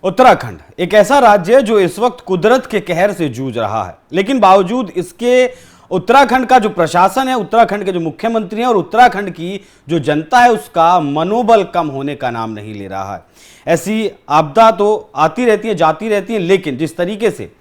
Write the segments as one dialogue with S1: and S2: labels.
S1: उत्तराखंड एक ऐसा राज्य है जो इस वक्त कुदरत के कहर से जूझ रहा है, लेकिन बावजूद इसके उत्तराखंड का जो प्रशासन है, उत्तराखंड के जो मुख्यमंत्री हैं और उत्तराखंड की जो जनता है, उसका मनोबल कम होने का नाम नहीं ले रहा है। ऐसी आपदा तो आती रहती है, जाती रहती है, लेकिन जिस तरीके से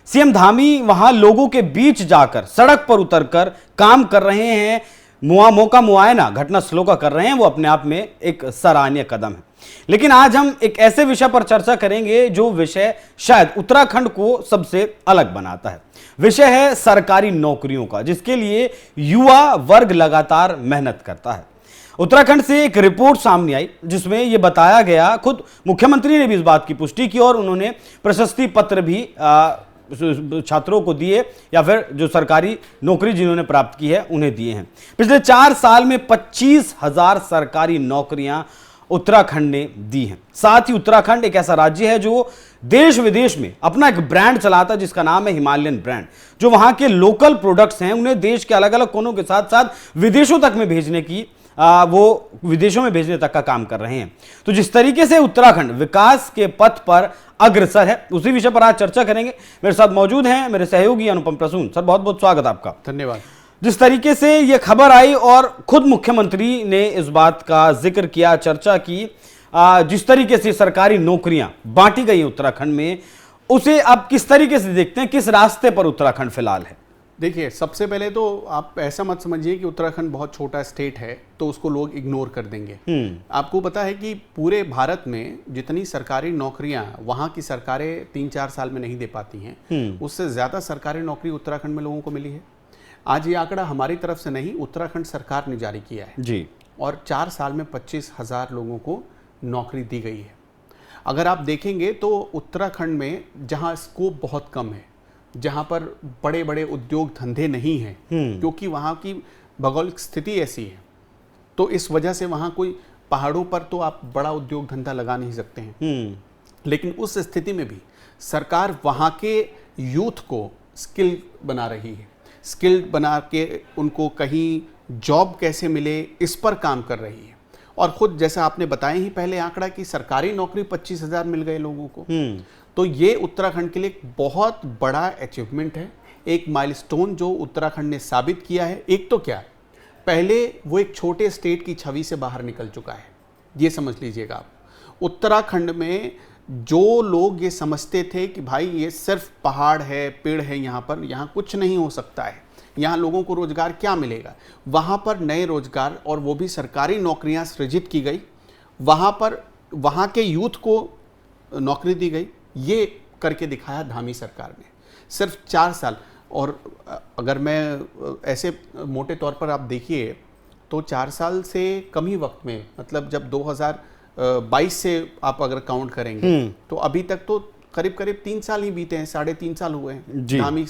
S1: सीएम धामी वहां लोगों के बीच जाकर सड़क पर उतरकर काम कर रहे हैं, मौका मुआयना घटनास्थलों का कर रहे हैं, वो अपने आप में एक सराहनीय कदम है। लेकिन आज हम एक ऐसे विषय पर चर्चा करेंगे जो विषय शायद उत्तराखंड को सबसे अलग बनाता है। विषय है सरकारी नौकरियों का, जिसके लिए युवा वर्ग लगातार मेहनत करता है। उत्तराखंड से एक रिपोर्ट सामने आई जिसमें यह बताया गया, खुद मुख्यमंत्री ने भी इस बात की पुष्टि की और उन्होंने प्रशस्ति पत्र भी छात्रों को दिए, या फिर जो सरकारी नौकरी जिन्होंने प्राप्त की है उन्हें दिए हैं। पिछले 4 साल में 25,000 सरकारी नौकरियां उत्तराखंड ने दी हैं। साथ ही उत्तराखंड एक ऐसा राज्य है जो देश विदेश में अपना एक ब्रांड चलाता है जिसका नाम है हिमालयन ब्रांड, जो वहां के लोकल प्रोडक्ट्स हैं उन्हें देश के अलग अलग कोनों के साथ साथ विदेशों तक में भेजने की वो विदेशों में भेजने तक का काम कर रहे हैं। तो जिस तरीके से उत्तराखंड विकास के पथ पर अग्रसर है, उसी विषय पर आज चर्चा करेंगे। मेरे साथ मौजूद हैं मेरे सहयोगी अनुपम प्रसून। सर, बहुत बहुत स्वागत आपका।
S2: धन्यवाद।
S1: जिस तरीके से यह खबर आई और खुद मुख्यमंत्री ने इस बात का जिक्र किया, चर्चा की, जिस तरीके से सरकारी नौकरियां बांटी गई उत्तराखंड में, उसे आप किस तरीके से देखते हैं? किस रास्ते पर उत्तराखंड फिलहाल है?
S2: देखिए, सबसे पहले तो आप ऐसा मत समझिए कि उत्तराखंड बहुत छोटा स्टेट है तो उसको लोग इग्नोर कर देंगे। आपको पता है कि पूरे भारत में जितनी सरकारी नौकरियां वहां की सरकारें 3-4 साल में नहीं दे पाती हैं, उससे ज्यादा सरकारी नौकरी उत्तराखंड में लोगों को मिली है। आज ये आंकड़ा हमारी तरफ से नहीं, उत्तराखंड सरकार ने जारी किया है
S1: जी।
S2: और 4 साल में 25,000 लोगों को नौकरी दी गई है। अगर आप देखेंगे तो उत्तराखंड में जहां स्कोप बहुत कम है, जहां पर बड़े बड़े उद्योग धंधे नहीं हैं, क्योंकि वहां की भौगोलिक स्थिति ऐसी है, तो इस वजह से वहां कोई पहाड़ों पर तो आप बड़ा उद्योग धंधा लगा नहीं सकते हैं। लेकिन उस स्थिति में भी सरकार वहां के यूथ को स्किल बना रही है, स्किल्ड बना के उनको कहीं जॉब कैसे मिले इस पर काम कर रही है। और खुद जैसा आपने बताया ही पहले आंकड़ा कि सरकारी नौकरी 25,000 मिल गए लोगों को, तो ये उत्तराखंड के लिए एक बहुत बड़ा अचीवमेंट है, एक माइलस्टोन जो उत्तराखंड ने साबित किया है। एक तो क्या, पहले वो एक छोटे स्टेट की छवि से बाहर निकल चुका है, ये समझ लीजिएगा आप। उत्तराखंड में जो लोग ये समझते थे कि भाई ये सिर्फ पहाड़ है, पेड़ है, यहाँ कुछ नहीं हो सकता है, यहाँ लोगों को रोजगार क्या मिलेगा, वहाँ पर नए रोजगार और वो भी सरकारी नौकरियाँ सृजित की गई, वहाँ पर वहाँ के यूथ को नौकरी दी गई। ये करके दिखाया धामी सरकार ने सिर्फ 4 साल। और अगर मैं ऐसे मोटे तौर पर आप देखिए तो 4 साल से कम ही वक्त में, मतलब जब 2022 से आप अगर काउंट करेंगे तो अभी तक तो करीब करीब 3 साल ही बीते हैं, 3.5 साल हुए हैं धामी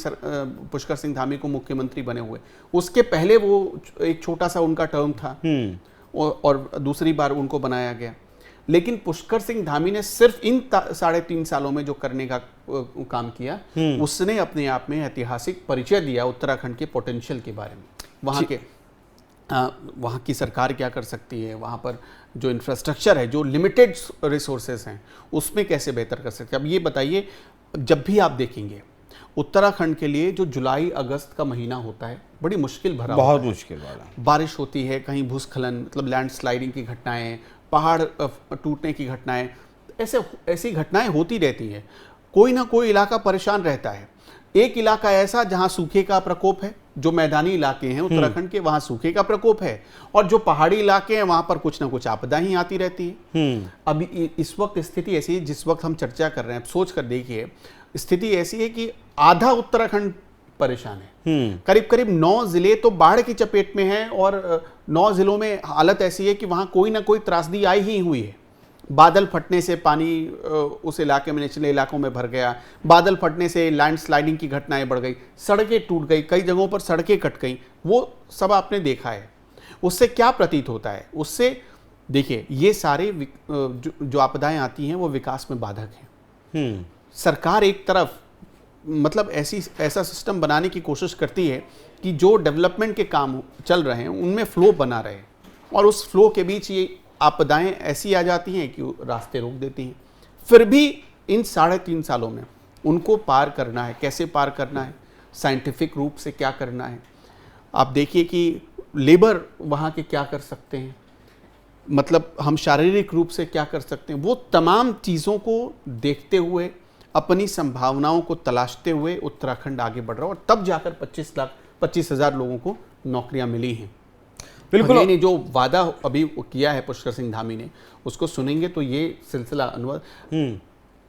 S2: पुष्कर सिंह धामी को मुख्यमंत्री बने हुए। उसके पहले वो एक छोटा सा उनका टर्म था और दूसरी बार उनको बनाया गया। लेकिन पुष्कर सिंह धामी ने सिर्फ इन 3.5 सालों में जो करने का काम किया, उसने अपने आप में ऐतिहासिक परिचय दिया उत्तराखंड के पोटेंशियल के बारे में। वहाँ की सरकार क्या कर सकती है, वहाँ पर जो इंफ्रास्ट्रक्चर है, जो लिमिटेड रिसोर्सेज हैं, उसमें कैसे बेहतर कर सकते हैं। अब ये बताइए, जब भी आप देखेंगे उत्तराखंड के लिए जो जुलाई अगस्त का महीना होता है बड़ी मुश्किल भरा,
S1: बहुत मुश्किल वाला,
S2: बारिश होती है, कहीं भूस्खलन मतलब लैंडस्लाइडिंग की घटनाएं, पहाड़ टूटने की घटनाएं, ऐसी घटनाएं होती रहती हैं। कोई ना कोई इलाका परेशान रहता है। एक इलाका ऐसा जहां सूखे का प्रकोप है, जो मैदानी इलाके हैं उत्तराखंड के, वहां सूखे का प्रकोप है, और जो पहाड़ी इलाके हैं वहां पर कुछ ना कुछ आपदा ही आती रहती है। अभी इस वक्त स्थिति ऐसी है, जिस वक्त हम चर्चा कर रहे हैं, सोच कर देखिए, स्थिति ऐसी है कि आधा उत्तराखंड परेशान है। करीब करीब 9 जिले तो बाढ़ की चपेट में हैं और 9 जिलों में हालत ऐसी है कि वहां कोई ना कोई त्रासदी आई ही हुई है। बादल फटने से पानी उस इलाके में, निचले इलाकों में भर गया, बादल फटने से लैंडस्लाइडिंग की घटनाएं बढ़ गई, सड़कें टूट गई, कई जगहों पर सड़कें कट गई, वो सब आपने देखा है। उससे क्या प्रतीत होता है? उससे देखिए, ये सारे जो आपदाएं आती हैं वो विकास में बाधक हैं। सरकार एक तरफ मतलब ऐसा सिस्टम बनाने की कोशिश करती है कि जो डेवलपमेंट के काम चल रहे हैं उनमें फ्लो बना रहे, और उस फ्लो के बीच ये आपदाएं ऐसी आ जाती हैं कि रास्ते रोक देती हैं। फिर भी इन 3.5 सालों में उनको पार करना है। कैसे पार करना है, साइंटिफिक रूप से क्या करना है, आप देखिए कि लेबर वहाँ के क्या कर सकते हैं, मतलब हम शारीरिक रूप से क्या कर सकते हैं, वो तमाम चीज़ों को देखते हुए, अपनी संभावनाओं को तलाशते हुए उत्तराखंड आगे बढ़ रहा है, और तब जाकर 25,000 लोगों को नौकरियां मिली हैं।
S1: बिल्कुल।
S2: और ने जो वादा अभी किया है पुष्कर सिंह धामी ने, उसको सुनेंगे तो ये सिलसिला अनुवाद,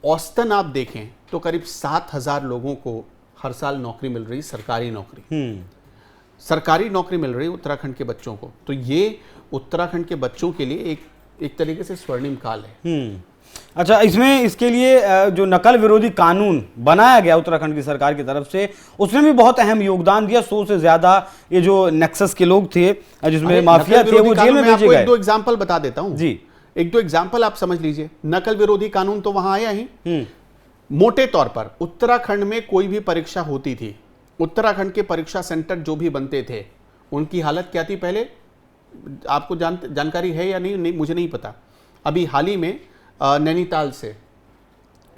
S2: औसतन आप देखें तो करीब 7,000 लोगों को हर साल नौकरी मिल रही, सरकारी नौकरी मिल रही उत्तराखंड के बच्चों को। तो ये उत्तराखंड के बच्चों के लिए एक तरीके से स्वर्णिम काल है।
S1: अच्छा, इसमें इसके लिए जो नकल विरोधी कानून बनाया गया उत्तराखंड की सरकार की तरफ से, उसमें भी बहुत अहम योगदान दिया। 100 से ज्यादा ये जो नेक्सस के लोग थे, जिसमें माफिया थे, वो जेल में भेजे गए।
S2: 1-2 एग्जांपल बता देता हूं
S1: जी,
S2: 1-2 एग्जांपल आप समझ लीजिए। नकल विरोधी कानून तो वहां आया ही। मोटे तौर पर उत्तराखंड में कोई भी परीक्षा होती थी, उत्तराखंड के परीक्षा सेंटर जो भी बनते थे, उनकी हालत क्या थी पहले, आपको जानकारी है या नहीं, मुझे नहीं पता। अभी हाल ही में नैनीताल से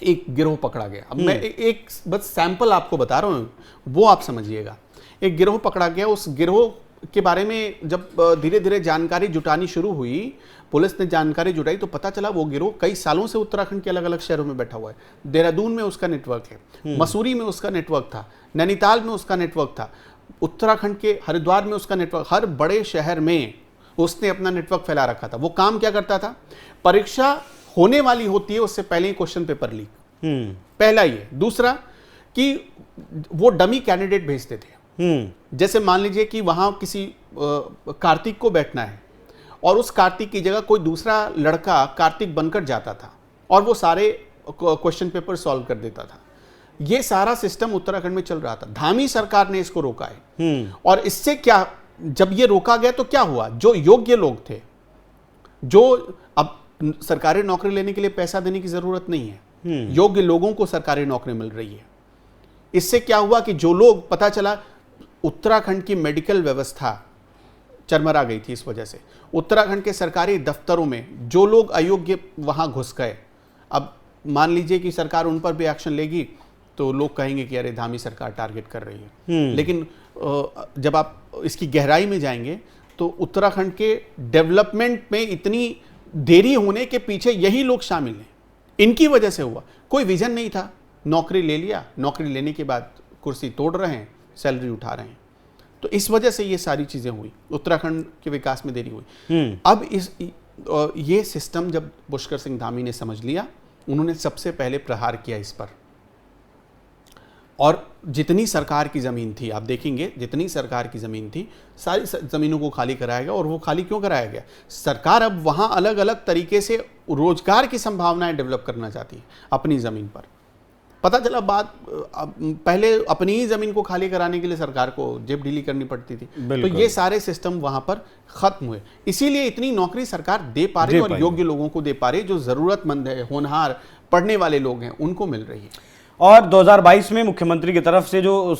S2: एक गिरोह पकड़ा गया। अब मैं एक बस सैंपल आपको बता रहा हूँ, वो आप समझिएगा। एक गिरोह पकड़ा गया, उस गिरोह के बारे में जब धीरे धीरे जानकारी जुटानी शुरू हुई, पुलिस ने जानकारी जुटाई, तो पता चला वो गिरोह कई सालों से उत्तराखंड के अलग अलग शहरों में बैठा हुआ है। देहरादून में उसका नेटवर्क है, मसूरी में उसका नेटवर्क था, नैनीताल में उसका नेटवर्क था, उत्तराखंड के हरिद्वार में उसका नेटवर्क, हर बड़े शहर में उसने अपना नेटवर्क फैला रखा था। वो काम क्या करता था, परीक्षा होने वाली होती है उससे पहले ही क्वेश्चन पेपर लीक, पहला ये। दूसरा कि वो डमी कैंडिडेट भेजते थे। जैसे मान लीजिए कि वहां किसी कार्तिक को बैठना है, और उस कार्तिक की जगह कोई दूसरा लड़का कार्तिक बनकर जाता था, और वो सारे क्वेश्चन पेपर सॉल्व कर देता था। ये सारा सिस्टम उत्तराखंड में चल रहा था। धामी सरकार ने इसको रोका है। और इससे क्या, जब ये रोका गया तो क्या हुआ, जो योग्य लोग थे, जो अब सरकारी नौकरी लेने के लिए पैसा देने की जरूरत नहीं है, योग्य लोगों को सरकारी नौकरी मिल रही है। इससे क्या हुआ कि जो लोग, पता चला उत्तराखंड की मेडिकल व्यवस्था चरमरा गई थी। इस वजह से उत्तराखंड के सरकारी दफ्तरों में जो लोग अयोग्य वहां घुस गए, अब मान लीजिए कि सरकार उन पर भी एक्शन लेगी तो लोग कहेंगे कि अरे धामी सरकार टारगेट कर रही है। लेकिन जब आप इसकी गहराई में जाएंगे तो उत्तराखंड के डेवलपमेंट में इतनी देरी होने के पीछे यही लोग शामिल हैं। इनकी वजह से हुआ। कोई विजन नहीं था, नौकरी ले लिया, नौकरी लेने के बाद कुर्सी तोड़ रहे हैं, सैलरी उठा रहे हैं। तो इस वजह से ये सारी चीजें हुई, उत्तराखंड के विकास में देरी हुई। अब ये सिस्टम जब पुष्कर सिंह धामी ने समझ लिया, उन्होंने सबसे पहले प्रहार किया इस पर। और जितनी सरकार की ज़मीन थी, आप देखेंगे जितनी सरकार की ज़मीन थी, सारी ज़मीनों को खाली कराया गया। और वो खाली क्यों कराया गया, सरकार अब वहाँ अलग अलग तरीके से रोजगार की संभावनाएं डेवलप करना चाहती है अपनी ज़मीन पर। पता चला बात, पहले अपनी ही ज़मीन को खाली कराने के लिए सरकार को जेब ढीली करनी पड़ती थी। तो ये सारे सिस्टम वहाँ पर ख़त्म हुए। इसीलिए इतनी नौकरी सरकार दे पा रही है, और योग्य लोगों को दे पा रही है, जो ज़रूरतमंद है, होनहार पढ़ने वाले लोग हैं, उनको मिल रही है।
S1: और 2022 में मुख्यमंत्री की तरफ से जो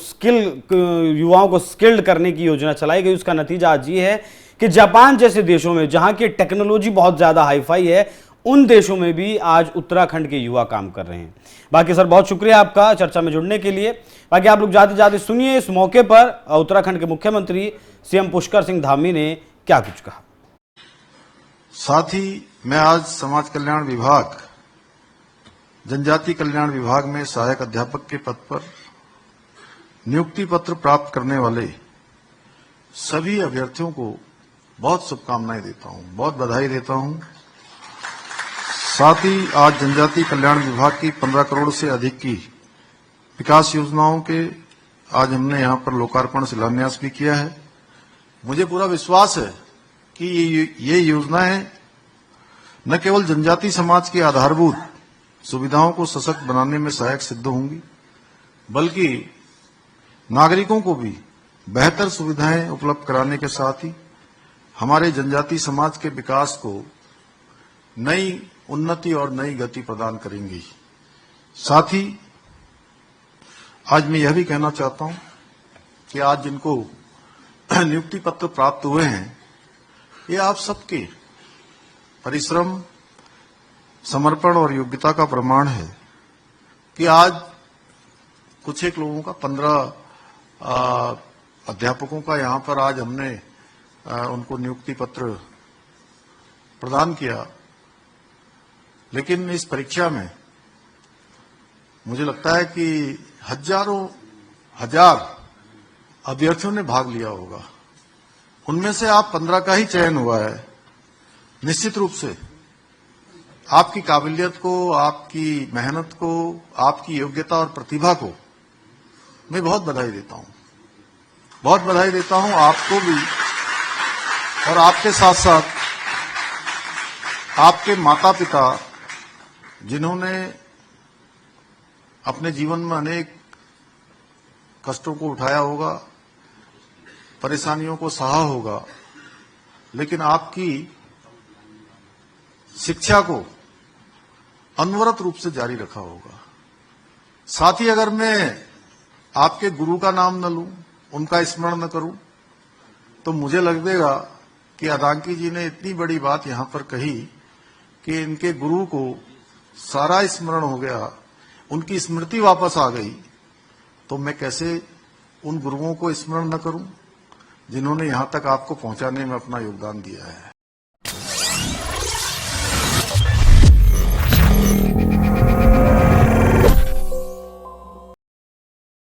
S1: युवाओं को स्किल्ड करने की योजना चलाई गई, उसका नतीजा आज ये है कि जापान जैसे देशों में, जहां की टेक्नोलॉजी बहुत ज़्यादा हाईफाई है, उन देशों में भी आज उत्तराखंड के युवा काम कर रहे हैं। बाकी सर, बहुत शुक्रिया आपका चर्चा में जुड़ने के लिए। बाकी आप लोग जाते जाते सुनिए इस मौके पर उत्तराखंड के मुख्यमंत्री सीएम पुष्कर सिंह धामी ने क्या कुछ कहा।
S3: साथ ही मैं आज समाज कल्याण विभाग, जनजाति कल्याण विभाग में सहायक अध्यापक के पद पर नियुक्ति पत्र प्राप्त करने वाले सभी अभ्यर्थियों को बहुत शुभकामनाएं देता हूं, बहुत बधाई देता हूं। साथ ही आज जनजाति कल्याण विभाग की 15 करोड़ से अधिक की विकास योजनाओं के आज हमने यहां पर लोकार्पण शिलान्यास भी किया है। मुझे पूरा विश्वास है कि ये योजनाएं न केवल जनजाति समाज की आधारभूत सुविधाओं को सशक्त बनाने में सहायक सिद्ध होंगी, बल्कि नागरिकों को भी बेहतर सुविधाएं उपलब्ध कराने के साथ ही हमारे जनजाति समाज के विकास को नई उन्नति और नई गति प्रदान करेंगी। साथ ही आज मैं यह भी कहना चाहता हूं कि आज जिनको नियुक्ति पत्र प्राप्त हुए हैं, ये आप सबके परिश्रम, समर्पण और योग्यता का प्रमाण है। कि आज कुछ एक लोगों का 15 अध्यापकों का यहां पर आज हमने उनको नियुक्ति पत्र प्रदान किया, लेकिन इस परीक्षा में मुझे लगता है कि हजार अभ्यर्थियों ने भाग लिया होगा। उनमें से आप 15 का ही चयन हुआ है। निश्चित रूप से आपकी काबिलियत को, आपकी मेहनत को, आपकी योग्यता और प्रतिभा को मैं बहुत बधाई देता हूं, बहुत बधाई देता हूं आपको भी, और आपके साथ साथ आपके माता पिता जिन्होंने अपने जीवन में अनेक कष्टों को उठाया होगा, परेशानियों को सहा होगा, लेकिन आपकी शिक्षा को अनवरत रूप से जारी रखा होगा। साथ ही अगर मैं आपके गुरु का नाम न लूं, उनका स्मरण न करूं, तो मुझे लगेगा कि अदांकी जी ने इतनी बड़ी बात यहां पर कही कि इनके गुरु को सारा स्मरण हो गया, उनकी स्मृति वापस आ गई, तो मैं कैसे उन गुरुओं को स्मरण न करूं जिन्होंने यहां तक आपको पहुंचाने में अपना योगदान दिया है।